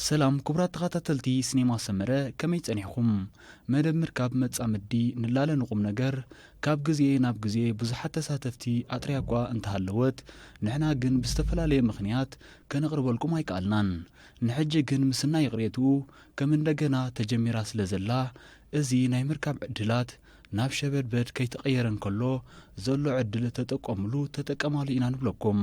ሰላም ክቡራት ተኸታተልቲ ሲኔማ ሰመረ ከመይ ጸኒሕኩም መደብ ምርካብ መጻምዲ ንላለ ንቁም ነገር ካብ ግዜ ናብ ግዜ ብዙሓት ተሳተፍቲ ኣጥርያ እኳ እንተሃለወት ንሕና ግን ብዝተፈላለየ ምኽንያት ከነቕርበልኩም ኣይከኣልናን ንሕጂ ግን ምስና ይቕሬቱ ከም እንደገና ተጀሚራ ስለ ዘላ እዚ ናይ ምርካብ ዕድላት ናብ ሸበድበድ ከይተቐየረን ከሎ ዘሎ ዕድል ተጠቀምሉ ተጠቀማሉ ኢና ንብለኩም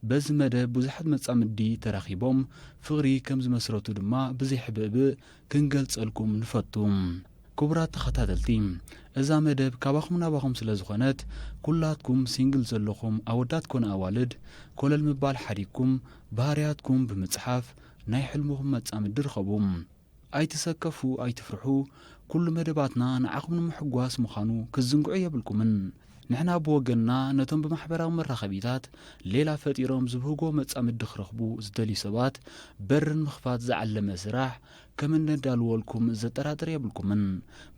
በዚ መደብ ብዙሓት መጻምዲ ተራኺቦም ፍቕሪ ከም ዝመስረቱ ድማ ብዘይሕብእብእ ክንገልጸልኩም ንፈቱም ክቡራት ተኸታተልቲ እዛ መደብ ካባኹም ናባኹም ስለ ዝኾነት ኩላትኩም ሲንግል ዘለኹም ኣወዳት ኮነ ኣዋልድ ኮለል ምባል ሓዲግኩም ባህርያትኩም ብምጽሓፍ ናይ ሕልምኹም መጻምዲ ርኸቡም ኣይትሰከፉ ኣይትፍርሑ ኩሉ መደባትና ንዓኹም ንምሕጓስ ምዃኑ ክዝንግዑ የብልኩምን ንሕና ብወገንና ነቶም ብማሕበራዊ መራኸቢታት ሌላ ፈጢሮም ዝብህጎ መጻምዲ ክረኽቡ ዝደልዩ ሰባት በርን ምኽፋት ዝዓለመ ስራሕ ከም እነዳልወልኩም ዘጠራጥር የብልኩምን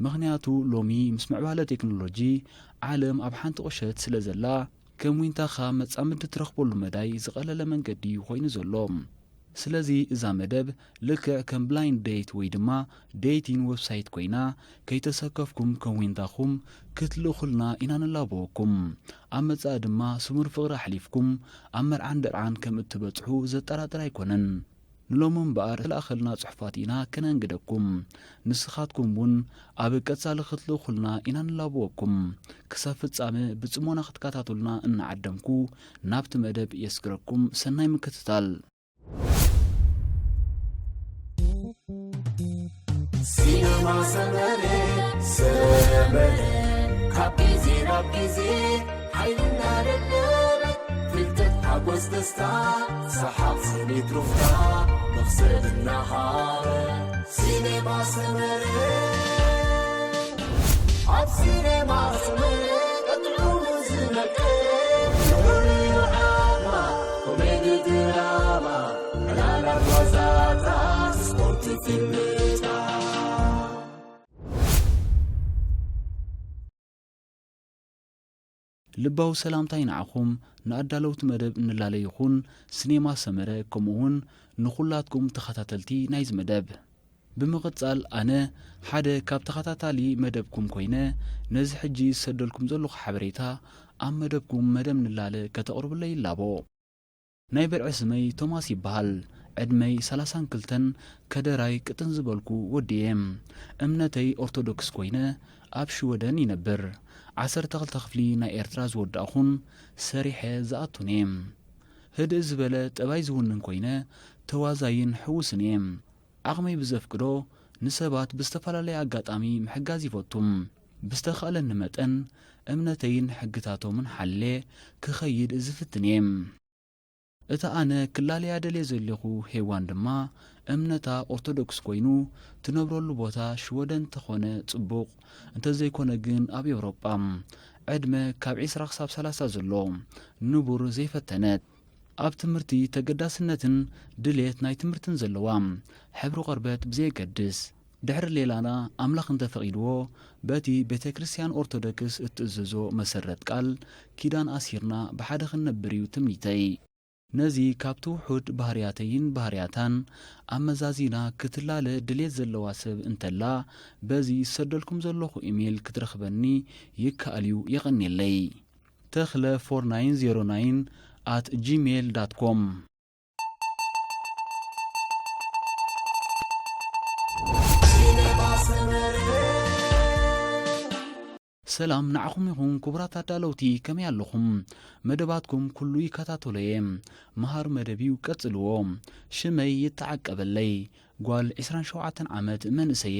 ምኽንያቱ ሎሚ ምስ ምዕባለ ቴክኖሎጂ ዓለም ኣብ ሓንቲ ቁሸት ስለ ዘላ ከም ዊንታኻ መጻምዲ ትረኽበሉ መዳይ ዝቐለለ መንገዲ ኮይኑ ዘሎ ስለዚ እዛ መደብ ልክዕ ከም ብላይንድ ዴት ወይ ድማ ዴቲን ዌብሳይት ኮይና ከይተሰከፍኩም ከም ዊንታኹም ክትልእኹልና ኢና ንላበወኩም ኣብ መጻኢ ድማ ስሙር ፍቕሪ ኣሕሊፍኩም ኣብ መርዓን ደርዓን ከም እትበጽሑ ዘጠራጥር ኣይኮነን ንሎሚ እምበኣር ተለኣኸልና ጽሑፋት ኢና ከነንግደኩም ንስኻትኩም እውን ኣብ ቀጻሊ ክትልእኹልና ኢና ንላበወኩም ክሳብ ፍጻሜ ብጽሞና ክትከታተሉና እናዓደምኩ ናብቲ መደብ የስክረኩም ሰናይ ምክትታል ሲኔማ ሰመረ ካቢዚ ናቢዚ ሓይልና ደለበ ፍልጠት ሓጎስ ደስታ ሰሓቕ ስኒት ሩፍታ መኽሰልና ሃረ ሲኔማ ሰመረ ኣብ ሲኔማ ሰመረ ቀጥዑሙ ዝነቀ ንዑርዩ ዓማ ኮሜዲ ድራማ ዕላላት ዋዛታ ስፖርት ፊልምታ ልባዊ ሰላምታይ ንዓኹም ንኣዳለውቲ መደብ እንላለ ይኹን ሲኔማ ሰመረ ከምኡውን ንኹላትኩም ተኸታተልቲ ናይዚ መደብ ብምቕጻል ኣነ ሓደ ካብ ተኸታታሊ መደብኩም ኮይነ ነዚ ሕጂ ዝሰደልኩም ዘለኹ ሓበሬታ ኣብ መደብኩም መደብ ንላለ ከተቕርብለይ ይላቦ ናይ በርዒ ስመይ ቶማስ ይበሃል ዕድመይ 32 ከደራይ ቅጥን ዝበልኩ ወዲየ እምነተይ ኦርቶዶክስ ኮይነ ኣብ ሽወደን ይነብር 12 ክፍሊ ናይ ኤርትራ ዝወዳእኹን ሰሪሐ ዝኣቱን እየ ህድእ ዝበለ ጠባይ ዝውንን ኮይነ ተዋዛይን ሕውስን እየ ዓቕመይ ብዘፍቅዶ ንሰባት ብዝተፈላለየ ኣጋጣሚ ምሕጋዝ ይፈቱም ብዝተኸእለኒ መጠን እምነተይን ሕግታቶምን ሓሌ ክኸይድ ዝፍትን እየ እታ ኣነ ክላለያ ደልየ ዘለኹ ሄዋን ድማ እምነታ ኦርቶዶክስ ኮይኑ ትነብረሉ ቦታ ሽወደን ተኾነ ጽቡቕ እንተዘይኮነ ግን ኣብ ኤውሮጳ ዕድመ ካብ 20 ክሳብ 30 ዘሎ ንቡር ዘይፈተነት ኣብ ትምህርቲ ተገዳስነትን ድሌት ናይ ትምህርትን ዘለዋ ሕብሪ ቆርበት ብዘይገድስ ድሕሪ ሌላና ኣምላኽ እንተፈቒድዎ በቲ ቤተ ክርስቲያን ኦርቶዶክስ እትእዘዞ መሰረት ቃል ኪዳን ኣሲርና ብሓደ ክንነብር እዩ ትምኒተይ ነዚ ካብቲ ውሑድ ባህርያተይን ባህርያታን ኣመዛዚና ክትላለ ድሌት ዘለዋ ሰብ እንተላ በዚ ዝሰደልኩም ዘለኹ ኢሜይል ክትረኽበኒ ይከኣል እዩ የቐኒለይ ተኽለ 4909@gmail.com ሰላም ንዓኹም ይኹን ክቡራት ኣዳለውቲ ከመይ ኣለኹም መደባትኩም ኩሉ ይከታተለየ መሃር መደቢው ቀጽልዎ ሽመይ ይተዓቀበለይ ጓል 27 ዓመት መንእሰየ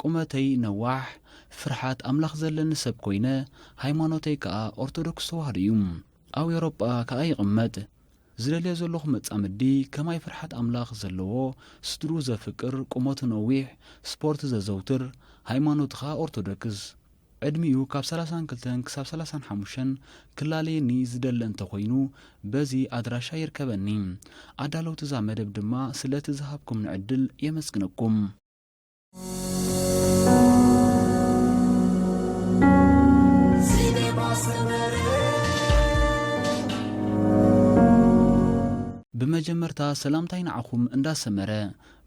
ቁመተይ ነዋሕ ፍርሓት ኣምላኽ ዘለኒ ሰብ ኮይነ ሃይማኖተይ ከዓ ኦርቶዶክስ ተዋህዶ እዩ ኣብ ኤውሮጳ ከዓ ይቕመጥ ዝደልየ ዘለኹ መጻምዲ ከማይ ፍርሓት ኣምላኽ ዘለዎ ስድሩ ዘፍቅር ቁመቱ ነዊሕ ስፖርት ዘዘውትር ሃይማኖት ከዓ ኦርቶዶክስ ዕድሚኡ ካብ 32 ክሳብ 35 ክላለየኒ ዝደለ እንተኾይኑ በዚ ኣድራሻ ይርከበኒ ኣዳለውቲ እዛ መደብ ድማ ስለቲ ዝሃብኩም ንዕድል የመስግነኩም ሲኔማ ሰመረ بمجمرتا سلامتاي نعخم እንዳሰመረ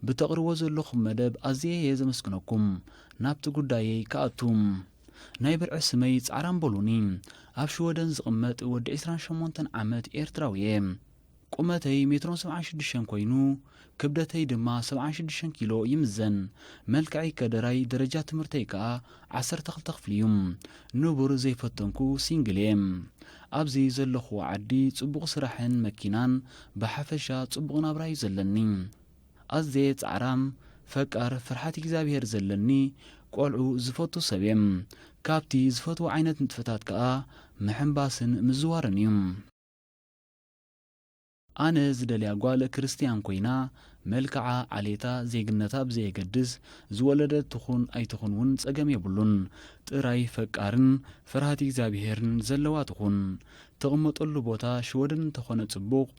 بتقرو ዘለኹም መደብ ኣዝየ የዘመስግነኩም ናብቲ ጉዳይ ከኣቱም ናይ ብርዕ ስመይ ጻዕራን ቦሎኒ ኣብ ሽወደን ዝቕመጥ ወዲ 28 ዓመት ኤርትራዊ ቁመተይ 176 ኮይኑ ክብደተይ ድማ 76 ኪሎ ይምዘን መልክዐይ ከደራይ ደረጃ ትምህርተይ ከዓ 12 ክፍሊ እዩ ንቡር ዘይፈተንኩ ሲንግል ኣብዚ ዘለኹ ዓዲ ጽቡቕ ስራሕን መኪናን ብሓፈሻ ጽቡቕ ናብራይ ዘለኒ ኣዝየ ጻዕራም ፈቃር ፍርሓት እግዚአብሔር ዘለኒ ቆልዑ ዝፈቱ ሰብየም ካብቲ ዝፈቱ ዓይነት ንጥፈታት ከዓ ምሕምባስን ምዝዋርን እዩ ኣነ ዝደልያ ጓል ክርስቲያን ኮይና መልክዓ ዓሌታ ዜግነታ ብዘየገድስ ዝወለደት ትኹን ኣይትኹን እውን ጸገም የብሉን ጥራይ ፈቃርን ፍርሃት እግዚአብሔርን ዘለዋ ትኹን ተቐመጠሉ ቦታ ሽወደን እንተኾነ ጽቡቕ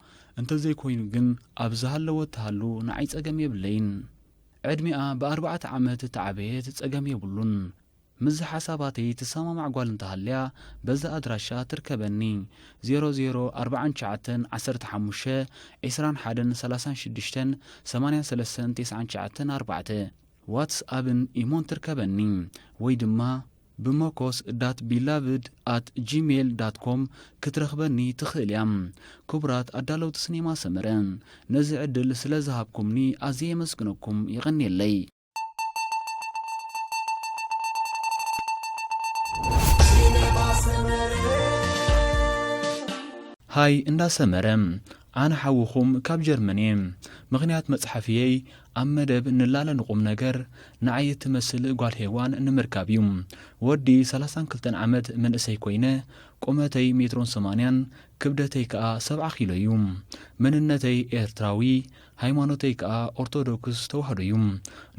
እንተዘይኮይኑ ግን ኣብ ዝሃለወት ተሃሉ ንዓይ ጸገም የብለይን ዕድሚኣ ብ4 ዓመት ተዓበየት ጸገም የብሉን ምዝ ሓሳባተይ ተሰማማዕ ጓል እንተሃልያ በዛ ኣድራሻ ትርከበኒ 00491421368394 ዋትስኣብን ኢሞን ትርከበኒ ወይ ድማ bmokos.beloved@gmail.com ክትረኽበኒ ትኽእል እያ ክቡራት ኣዳለውቲ ሲኔማ ሰመረ ነዚ ዕድል ስለ ዝሃብኩምኒ ኣዝየ የመስግነኩም ይቐኒየለይ ሃይ እንዳሰመረ ኣነ ሓውኹም ካብ ጀርመን ምኽንያት መጽሓፍየይ ኣብ መደብ ንላለ ንቁም ነገር ንዓይ ትመስል ጓል ሄዋን ንምርካብ እዩ ወዲ 32 ዓመት መንእሰይ ኮይነ ቁመተይ 180 ክብደተይ ከዓ 70 ኪሎ እዩ መንነተይ ኤርትራዊ ሃይማኖተይ ከዓ ኦርቶዶክስ ተዋህዶ እዩ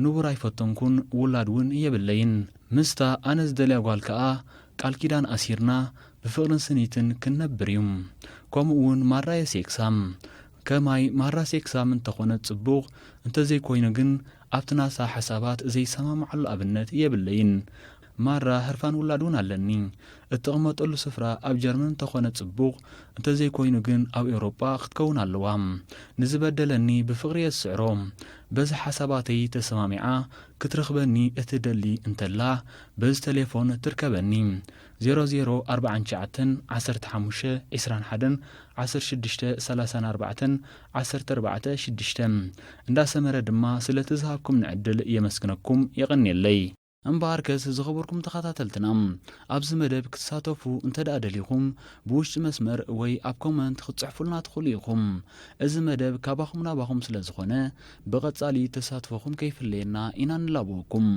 ንቡር ኣይፈተንኩን ውላድ እውን የብለይን ምስታ ኣነ ዝደልያ ጓል ከዓ ቃል ኪዳን ኣሲርና ብፍቕርን ስኒትን ክንነብር እዩ ከምኡውን ማራየ ሴክሳም ከማይ ማራ ሴክሳም እንተኾነ ጽቡቕ እንተዘይኮይኑ ግን ኣብቲ ናሳ ሓሳባት ዘይሰማምዓሉ ኣብነት የብለይን ማራ ህርፋን ውላድ እውን ኣለኒ እትቕመጠሉ ስፍራ ኣብ ጀርመን እንተኾነ ጽቡቕ እንተዘይኮይኑ ግን ኣብ ኤውሮጳ ክትከውን ኣለዋ ንዝበደለኒ ብፍቕሪ የስዕሮ በዚ ሓሳባተይ ተሰማሚዓ ክትረኽበኒ እትደሊ እንተላ በዚ ቴሌፎን ትርከበኒ 004914211634 እንዳሰመረ ድማ ስለትዝሃብኩም ንዕድል የመስግነኩም ይቐኒየለይ እምባርከስ ዝኸበርኩም ተኸታተልትና ኣብዚ መደብ ክትሳተፉ እንተዳደሊኹም ብውሽጢ መስመር ወይ ኣብ ኮመንት ክትጽሕፉልና ትኽእሉ ኢኹም እዚ መደብ ካባኹም ናባኹም ስለ ዝኾነ ብቐጻሊ ተሳትፎኹም ከይፍለየና ኢና ንላብወኩም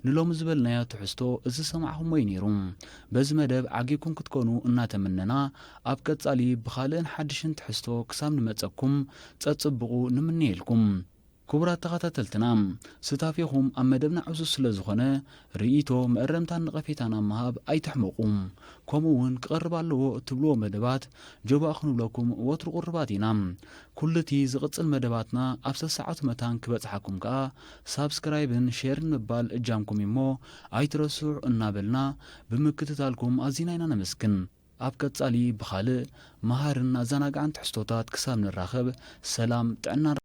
ንሎሚ ዝበልናዮ ትሕዝቶ እዚ ሰማዕኹም ወይ ነይሩ በዚ መደብ ዓጊብኩም ክትኮኑ እናተመነና ኣብ ቀጻሊ ብኻልእን ሓድሽን ትሕዝቶ ክሳብ ንመጸኩም ጸጽብቑ ንምንየልኩም ክቡራት ተኸታተልትና ስታፊኹም ኣብ መደብና ዕዙዝ ስለ ዝኾነ ርኢቶ መእረምታን ንቐፌታና መሃብ ኣይተሕመቑም ከምኡውን ክቐርብ ኣለዎ እትብልዎ መደባት ጆባእ ክንብለኩም ወትሩ ቁርባት ኢና ኩልቲ ዝቕጽል መደባትና ኣብ ሰዓቱ መታን ክበጽሓኩም ከዓ ሳብስክራይብን ሼርን ምባል እጃምኩም እሞ ኣይትረስዑ እናበልና ብምክትታልኩም ኣዚና ኢና ነመስግን ኣብ ቀጻሊ ብኻልእ መሃርን ኣዘናግዓን ትሕዝቶታት ክሳብ ንራኸብ ሰላም ጥዕና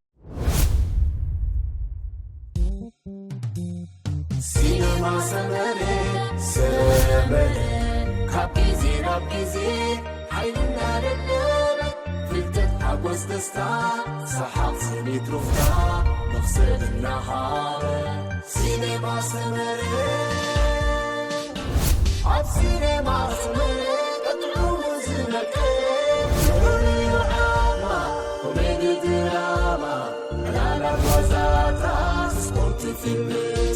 Cinema Samare, Samare, Kapizi, Rapizi, Haina Redler, Filter Habos the Star, Sahab Sunit Rufta, Nafsed Nahar, Cinema Samare, Ab Cinema Samare, Katrumus Nake, Uriu Ama, Comedy Drama, Lala Wazata, Sport Film.